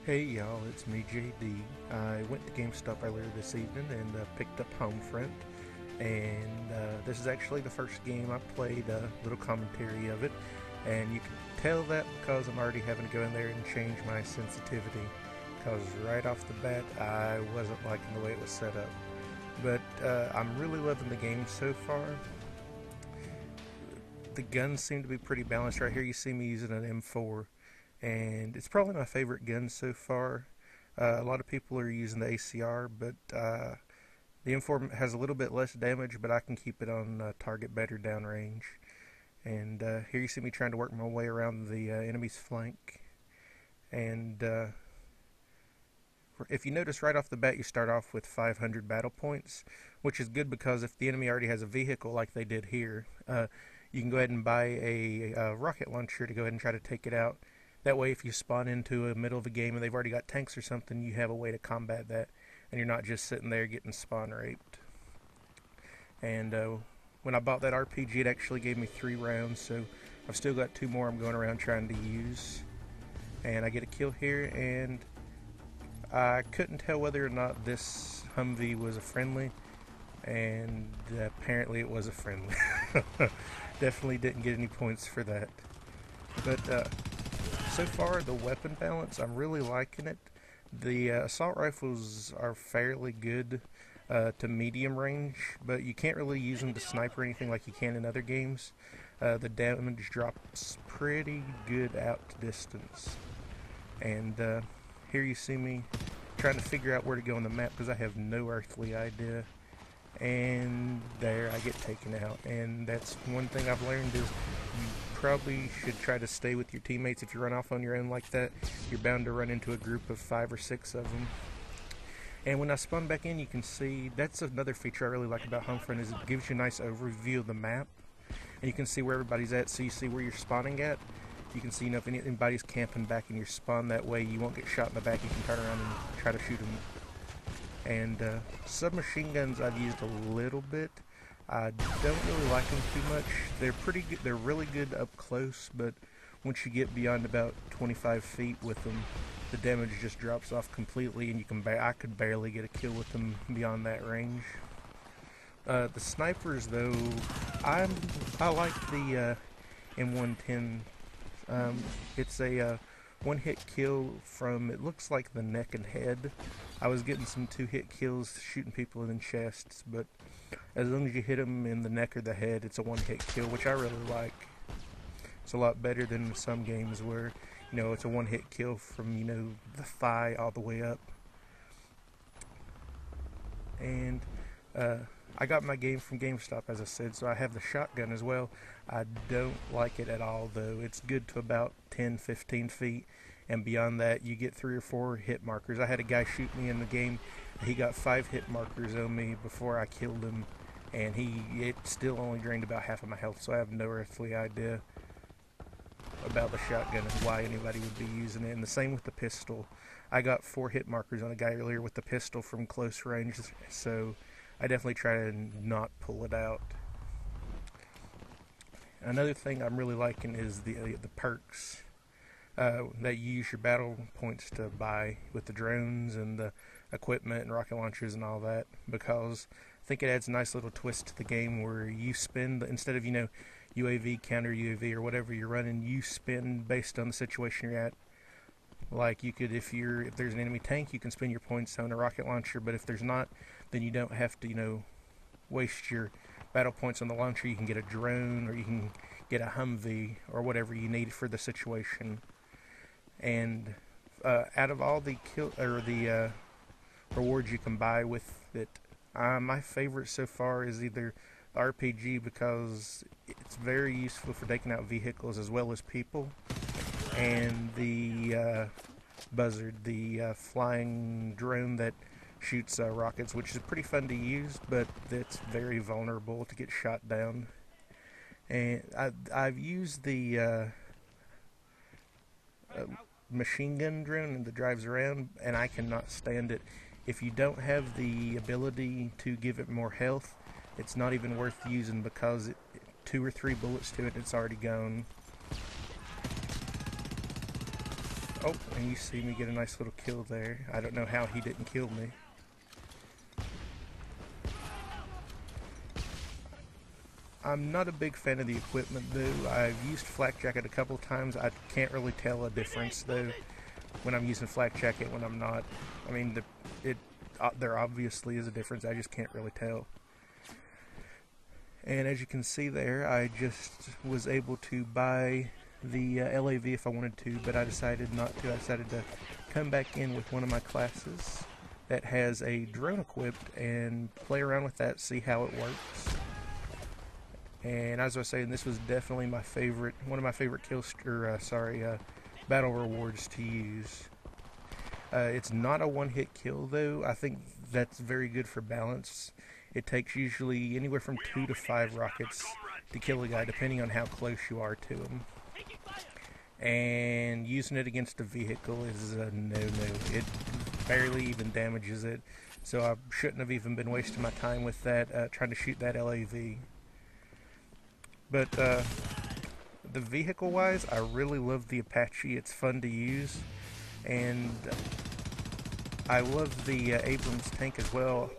Hey y'all, it's me JD. I went to GameStop earlier this evening and picked up Homefront, and this is actually the first game I played. A little commentary of it, and you can tell that because I'm already having to go in there and change my sensitivity, because right off the bat I wasn't liking the way it was set up. But I'm really loving the game so far. The guns seem to be pretty balanced. Right here you see me using an M4, and it's probably my favorite gun so far. A lot of people are using the ACR, but the M4 has a little bit less damage, but I can keep it on target better downrange. And here you see me trying to work my way around the enemy's flank. And if you notice right off the bat, you start off with 500 battle points, which is good because if the enemy already has a vehicle like they did here, you can go ahead and buy a rocket launcher to go ahead and try to take it out. That way, if you spawn into the middle of a game and they've already got tanks or something, you have a way to combat that, and you're not just sitting there getting spawn raped. And when I bought that RPG, it actually gave me 3 rounds, so I've still got 2 more I'm going around trying to use. And I get a kill here, and I couldn't tell whether or not this Humvee was a friendly, and apparently it was a friendly. Definitely didn't get any points for that. But so far, the weapon balance, I'm really liking it. The assault rifles are fairly good to medium range, but you can't really use them to snipe or anything like you can in other games. The damage drops pretty good out to distance. And here you see me trying to figure out where to go on the map because I have no earthly idea. And there I get taken out. And that's one thing I've learned is you probably should try to stay with your teammates. If you run off on your own like that, you're bound to run into a group of 5 or 6 of them. And when I spawn back in, you can see that's another feature I really like about Homefront is it gives you a nice overview of the map, and you can see where everybody's at. So you see where you're spawning at. You can see, you know, if anybody's camping back in your spawn. That way you won't get shot in the back. You can turn around and try to shoot them. And submachine guns I've used a little bit. I don't really like them too much. They're pretty good. They're really good up close, but once you get beyond about 25 feet with them, the damage just drops off completely, and you can I could barely get a kill with them beyond that range. The snipers, though, I like the M110. It's a one-hit kill from, it looks like, the neck and head. I was getting some 2-hit kills shooting people in the chests, but as long as you hit them in the neck or the head, it's a one-hit kill, which I really like. It's a lot better than some games where, you know, it's a one-hit kill from, you know, the thigh all the way up. And I got my game from GameStop, as I said, so I have the shotgun as well. I don't like it at all, though. It's good to about 10-15 feet, and beyond that, you get 3 or 4 hit markers. I had a guy shoot me in the game. He got 5 hit markers on me before I killed him, and it still only drained about half of my health, so I have no earthly idea about the shotgun and why anybody would be using it. And the same with the pistol. I got 4 hit markers on a guy earlier with the pistol from close range, so I definitely try to not pull it out. Another thing I'm really liking is the perks that you use your battle points to buy with the drones and the equipment and rocket launchers and all that, because I think it adds a nice little twist to the game where you spend, instead of, you know, UAV, counter UAV, or whatever you're running, you spend based on the situation you're at. Like, you could, if there's an enemy tank, you can spend your points on a rocket launcher, but if there's not, then you don't have to, you know, waste your battle points on the launcher. You can get a drone, or you can get a Humvee, or whatever you need for the situation. And out of all the rewards you can buy with it, my favorite so far is either the RPG, because it's very useful for taking out vehicles as well as people, and the Buzzard, the flying drone that shoots rockets, which is pretty fun to use, but it's very vulnerable to get shot down. And I've used the machine gun drone that drives around, and I cannot stand it. If you don't have the ability to give it more health, it's not even worth using, because 2 or 3 bullets to it, it's already gone. Oh, and you see me get a nice little kill there. I don't know how he didn't kill me. I'm not a big fan of the equipment though. I've used flak jacket a couple times. I can't really tell a difference though when I'm using flak jacket when I'm not. I mean, there obviously is a difference. I just can't really tell. And as you can see there, I just was able to buy the LAV if I wanted to, but I decided not to. I decided to come back in with one of my classes that has a drone equipped and play around with that, see how it works. And as I was saying, this was definitely my favorite, one of my favorite battle rewards to use. It's not a one-hit kill though. I think that's very good for balance. It takes usually anywhere from 2 to 5 rockets to kill a guy, depending on how close you are to him. And using it against a vehicle is a no-no. It barely even damages it, so I shouldn't have even been wasting my time with that, trying to shoot that LAV. But the vehicle-wise, I really love the Apache. It's fun to use, and I love the Abrams tank as well.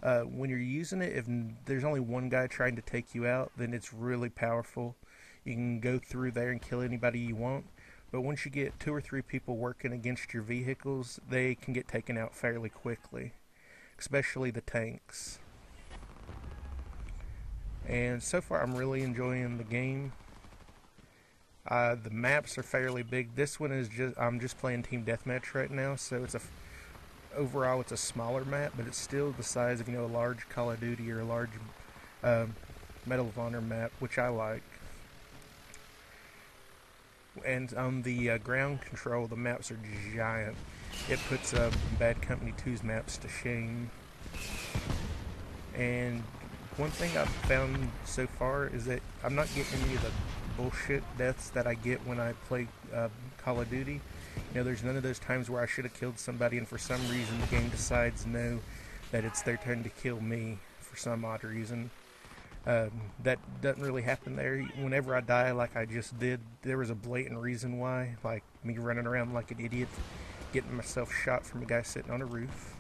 When you're using it, if there's only one guy trying to take you out, then it's really powerful. You can go through there and kill anybody you want, but once you get 2 or 3 people working against your vehicles, they can get taken out fairly quickly, especially the tanks. And so far I'm really enjoying the game. The maps are fairly big. This one is I'm just playing Team Deathmatch right now, so overall it's a smaller map, but it's still the size of, a large Call of Duty or a large Medal of Honor map, which I like. And on the ground control, the maps are giant. It puts Bad Company 2's maps to shame. And one thing I've found so far is that I'm not getting any of the bullshit deaths that I get when I play Call of Duty. There's none of those times where I should have killed somebody and for some reason the game decides no, that it's their turn to kill me for some odd reason. That doesn't really happen there. Whenever I die like I just did, there was a blatant reason why, like me running around like an idiot, getting myself shot from a guy sitting on a roof.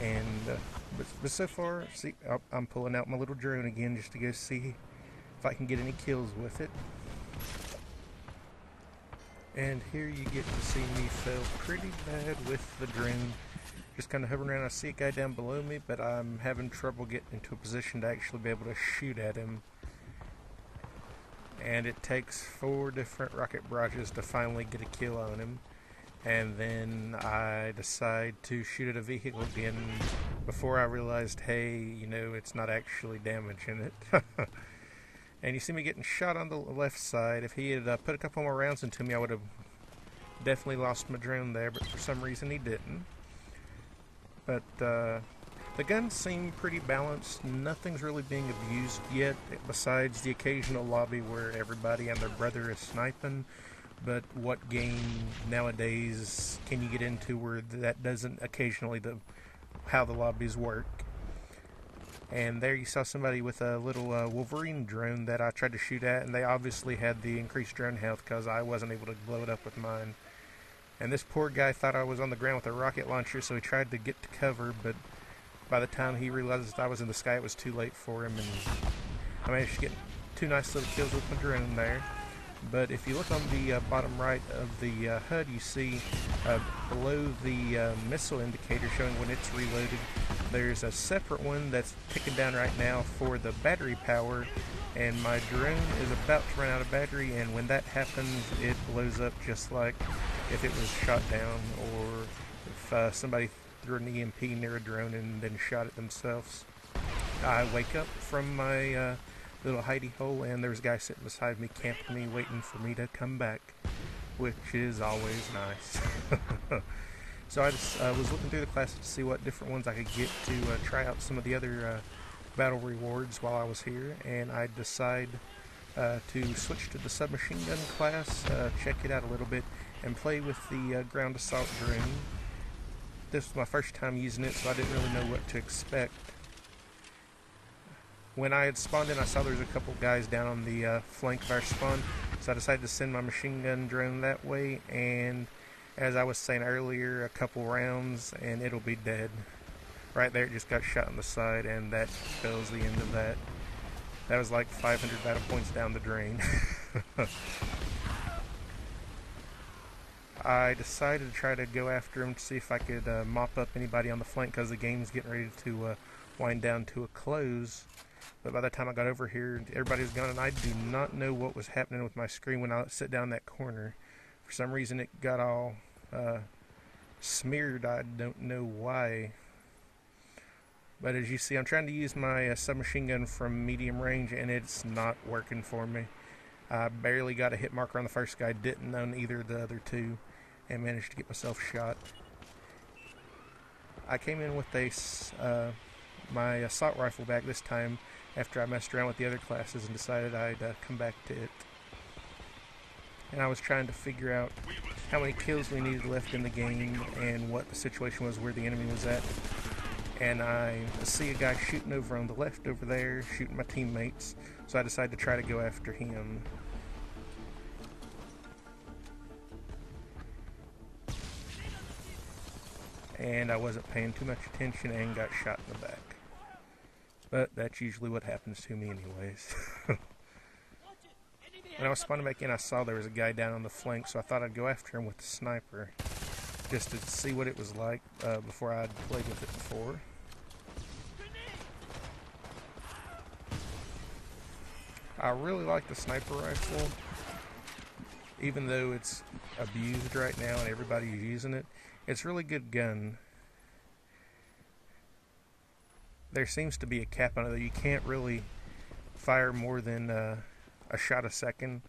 And but so far, see, I'm pulling out my little drone again just to go see if I can get any kills with it. And here you get to see me fail pretty bad with the drone. Just kind of hovering around. I see a guy down below me, but I'm having trouble getting into a position to actually be able to shoot at him. And it takes 4 different rocket barrages to finally get a kill on him. And then I decide to shoot at a vehicle again before I realized, hey, it's not actually damaging it. And you see me getting shot on the left side. If he had put a couple more rounds into me, I would have definitely lost my drone there, but for some reason he didn't. But the guns seem pretty balanced. Nothing's really being abused yet, besides the occasional lobby where everybody and their brother is sniping. But what game nowadays can you get into where that doesn't occasionally how the lobbies work? And there you saw somebody with a little Wolverine drone that I tried to shoot at, and they obviously had the increased drone health because I wasn't able to blow it up with mine. And this poor guy thought I was on the ground with a rocket launcher, so he tried to get to cover, but by the time he realized I was in the sky, it was too late for him, and I managed to get 2 nice little kills with my drone there. But if you look on the bottom right of the HUD, you see below the missile indicator showing when it's reloaded, there's a separate one that's ticking down right now for the battery power, and my drone is about to run out of battery, and when that happens, it blows up just like if it was shot down, or if somebody threw an EMP near a drone and then shot it themselves. I wake up from my little hidey hole, and there's a guy sitting beside me, camping me, waiting for me to come back, which is always nice. So I just was looking through the classes to see what different ones I could get to try out some of the other battle rewards while I was here, and I decided to switch to the submachine gun class, check it out a little bit, and play with the ground assault drone. This was my first time using it, so I didn't really know what to expect. When I had spawned in, I saw there was a couple guys down on the flank of our spawn. So I decided to send my machine gun drone that way, and as I was saying earlier, a couple rounds and it'll be dead. Right there, it just got shot in the side, and that spells the end of that. That was like 500 battle points down the drain. I decided to try to go after him to see if I could mop up anybody on the flank, because the game's getting ready to wind down to a close. But by the time I got over here, everybody was gone, and I do not know what was happening with my screen when I sit down that corner. For some reason, it got all smeared. I don't know why. But as you see, I'm trying to use my submachine gun from medium range, and it's not working for me. I barely got a hit marker on the first guy, didn't on either of the other two, and managed to get myself shot. I came in with my assault rifle back this time after I messed around with the other classes and decided I'd come back to it. And I was trying to figure out how many kills we needed left in the game and what the situation was where the enemy was at. And I see a guy shooting over on the left over there, shooting my teammates, so I decided to try to go after him. And I wasn't paying too much attention and got shot in the back. But that's usually what happens to me anyways. When I was spawning back in, I saw there was a guy down on the flank, so I thought I'd go after him with the sniper, just to see what it was like before I'd played with it before. I really like the sniper rifle, even though it's abused right now and everybody's using it. It's a really good gun. There seems to be a cap on it, though. You can't really fire more than a shot a second.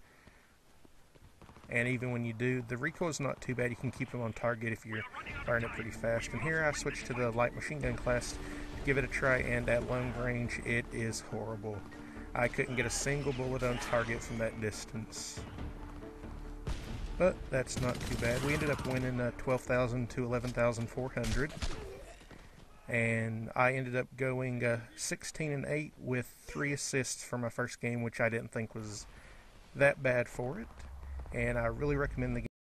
And even when you do, the recoil is not too bad. You can keep them on target if you're firing it pretty fast. And here I switched to the light machine gun class to give it a try, and at long range, it is horrible. I couldn't get a single bullet on target from that distance. But that's not too bad. We ended up winning 12,000 to 11,400. And I ended up going 16-8 with 3 assists for my first game, which I didn't think was that bad for it. And I really recommend the game.